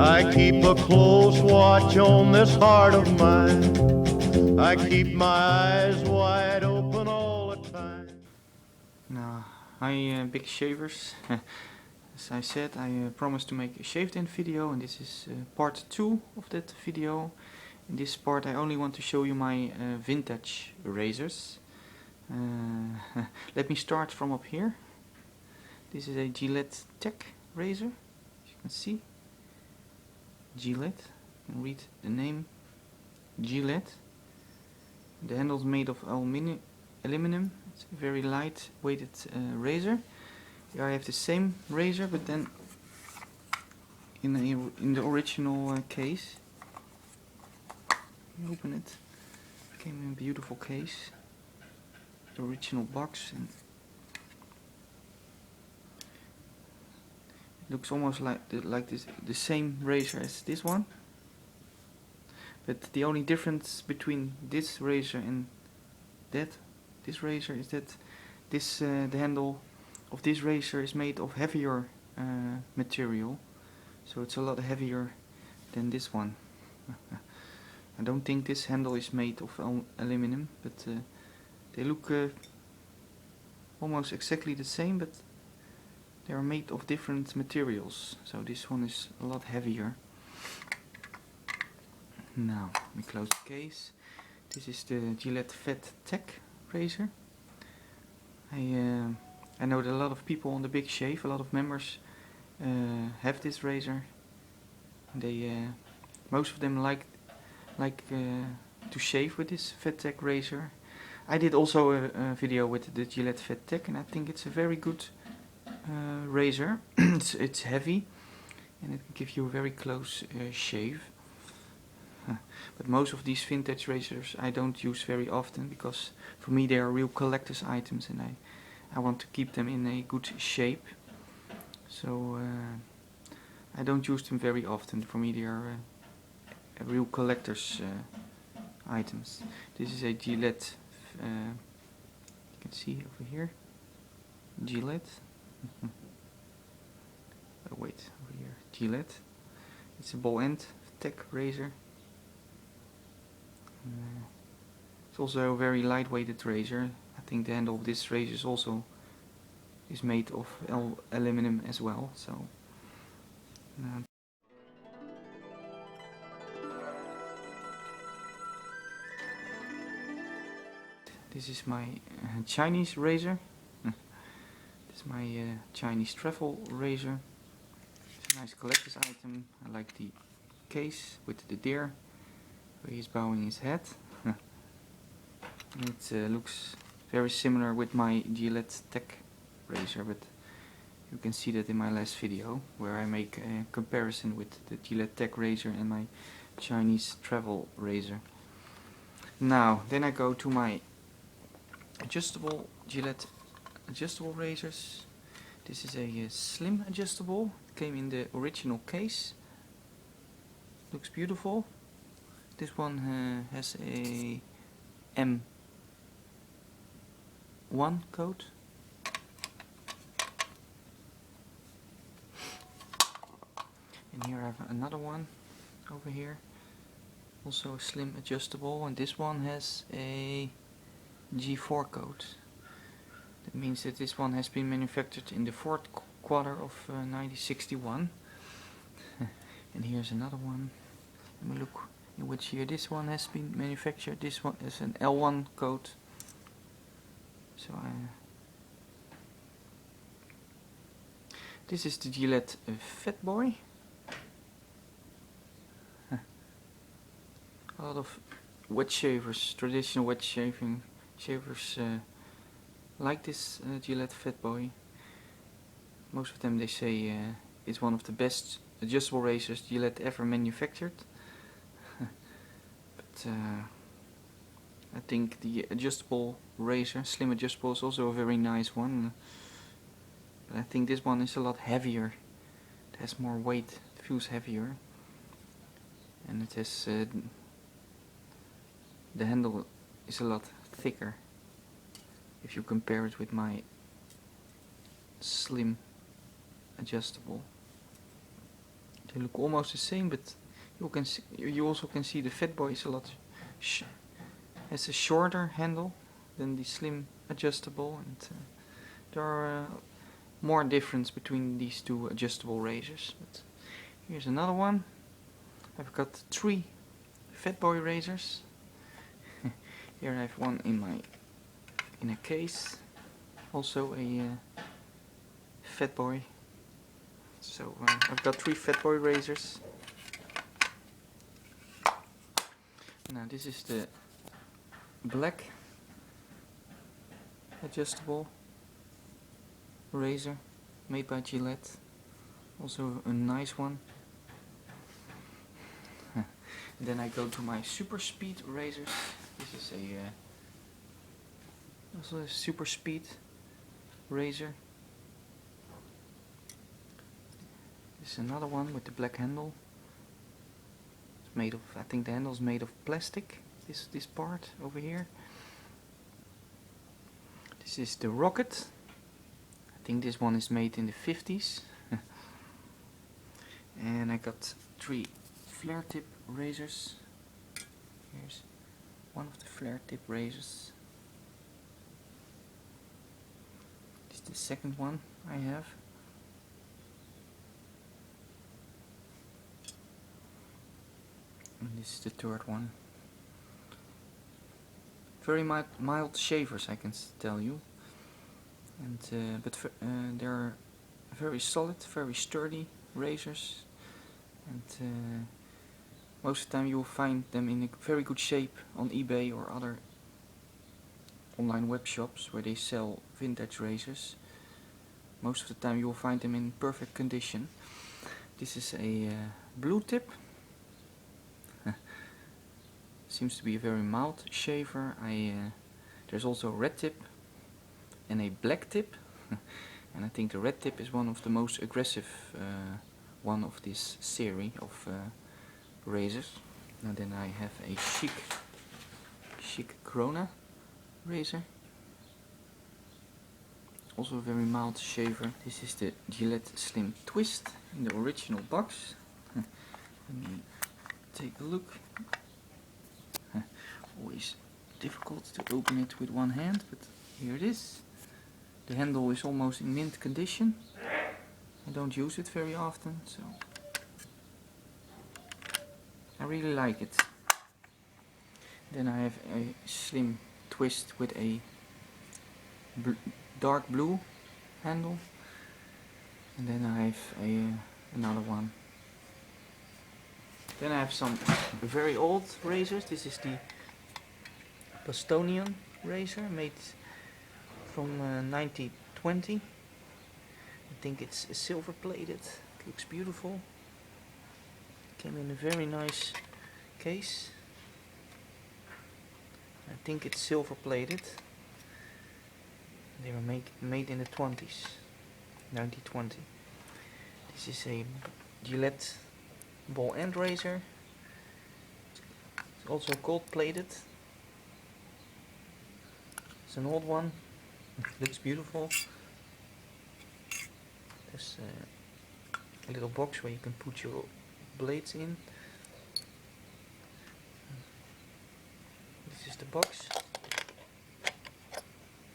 I keep a close watch on this heart of mine. I keep my eyes wide open all the time. Now, hi big shavers. As I said, I promised to make a shaveden video, and this is part 2 of that video. In this part I only want to show you my vintage razors. Let me start from up here. This is a Gillette Tech razor, as you can see. Gillette, you can read the name Gillette. The handle is made of aluminum. It's a very light weighted razor. Here I have the same razor, but then in the original case. You open it. It came in a beautiful case. The original box, and it looks almost like the same razor as this one. But the only difference between this razor and this razor is that the handle of this razor is made of heavier material, so it's a lot heavier than this one. I don't think this handle is made of aluminum, but they look almost exactly the same, but they are made of different materials, so this one is a lot heavier. Now, let me close the case. This is the Gillette Fat Tech razor. I know that a lot of people on the Big Shave, a lot of members have this razor. They most of them like to shave with this Fat Tech razor. I did also a video with the Gillette Fat Tech, and I think it's a very good razor. It's heavy, and it can give you a very close shave. But most of these vintage razors I don't use very often, because for me they are real collector's items, and I want to keep them in a good shape. So I don't use them very often. For me they are real collector's items. This is a Gillette, you can see over here, Gillette. Oh wait, over here, Gillette. It's a ball end tech razor. It's also a very lightweighted razor. I think the handle of this razor is also made of aluminum as well. So this is my Chinese razor. This is my Chinese travel razor. It's a nice collector's item. I like the case with the deer where he's bowing his head. It looks very similar with my Gillette Tech razor, but you can see that in my last video where I make a comparison with the Gillette Tech razor and my Chinese travel razor. Now then I go to my adjustable Gillette adjustable razors. This is a slim adjustable. It came in the original case. Looks beautiful. This one has a M1 code. And here I have another one over here, also a slim adjustable, and this one has a G4 code. That means that this one has been manufactured in the fourth quarter of 1961. And here's another one. Let me look in which year this one has been manufactured. This one is an L1 code. So this is the Gillette Fat Boy. A lot of wet shavers, traditional wet shavers like this Gillette Fat Boy. Most of them, they say it's one of the best adjustable razors Gillette ever manufactured. But I think the adjustable razor, slim adjustable, is also a very nice one. But I think this one is a lot heavier. It has more weight, it feels heavier. And it has the handle is a lot thicker if you compare it with my slim adjustable. They look almost the same, but you also can see the Fat Boy is a lot has a shorter handle than the slim adjustable, and there are more difference between these two adjustable razors. But here's another one. I've got 3 Fat Boy razors. Here I have one in a case, also a Fat Boy. So I've got 3 Fat Boy razors. Now this is the black adjustable razor made by Gillette. Also a nice one. Then I go to my super speed razors. This is also a super speed razor. This is another one with the black handle. It's made of, I think the handle is made of plastic. This part over here. This is the Rocket. I think this one is made in the 50s. And I got 3 flare tip razors. Here's one of the flare tip razors. This is the second one I have. And this is the third one. Very mild shavers, I can tell you. And but they're very solid, very sturdy razors. And most of the time you'll find them in a very good shape on eBay or other online web shops where they sell vintage razors. Most of the time you'll find them in perfect condition. This is a blue tip. Seems to be a very mild shaver. There's also a red tip and a black tip. And I think the red tip is one of the most aggressive one of this series of razors. And then I have a chic Corona razor. Also a very mild shaver. This is the Gillette Slim Twist in the original box. Let me take a look. Always difficult to open it with one hand, but here it is. The handle is almost in mint condition. I don't use it very often, so I really like it. Then I have a slim twist with a dark blue handle, and then I have another one. Then I have some very old razors. This is the Bostonian razor made from 1920. I think it's silver plated. It looks beautiful. Came in a very nice case. I think it's silver plated. They were made in the 20s, 1920. This is a Gillette ball end razor. It's also gold plated. It's an old one. It looks beautiful. There's a little box where you can put your blades in. This is the box.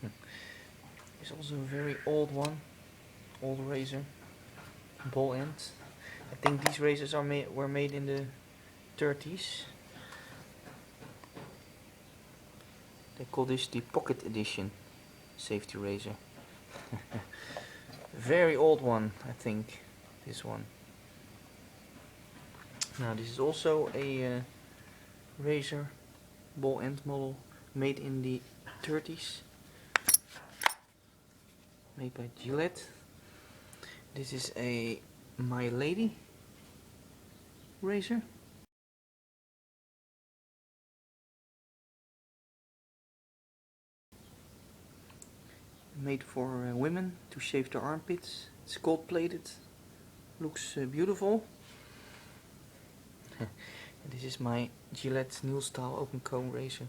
There's also a very old one, old razor, ball end. I think these razors were made in the 30s. They call this the Pocket Edition safety razor. Very old one, I think, this one. Now this is also a razor ball end model made in the 30s. Made by Gillette. This is a My Lady razor. Made for women to shave their armpits. It's gold plated. Looks beautiful. And this is my Gillette New Style Open Comb razor.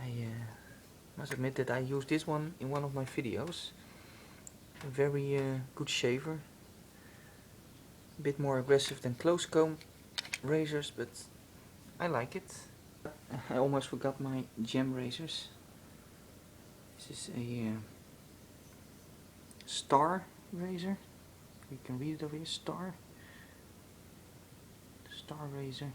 I must admit that I used this one in one of my videos. A very good shaver. A bit more aggressive than close comb razors, but I like it. I almost forgot my gem razors. This is a star razor. You can read it over here, star razor.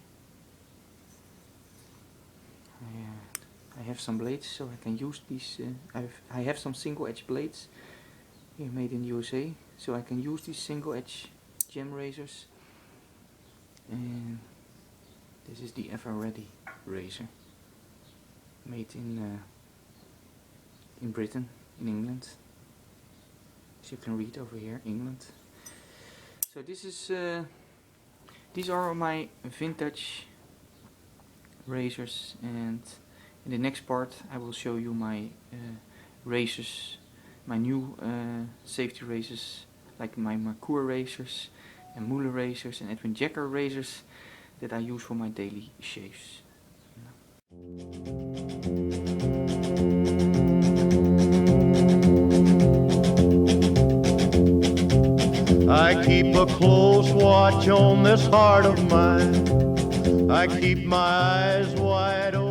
I have some blades, so I can use these. I have some single edge blades here made in the USA, so I can use these single edge gem razors. And this is the Ever Ready razor, made in Britain, in England. As you can read over here, England. So this is these are my vintage razors, and in the next part I will show you my razors, my new safety razors, like my Merkur razors and Muller razors and Edwin Jacker razors that I use for my daily shaves. I keep a close watch on this heart of mine. I keep my eyes wide open.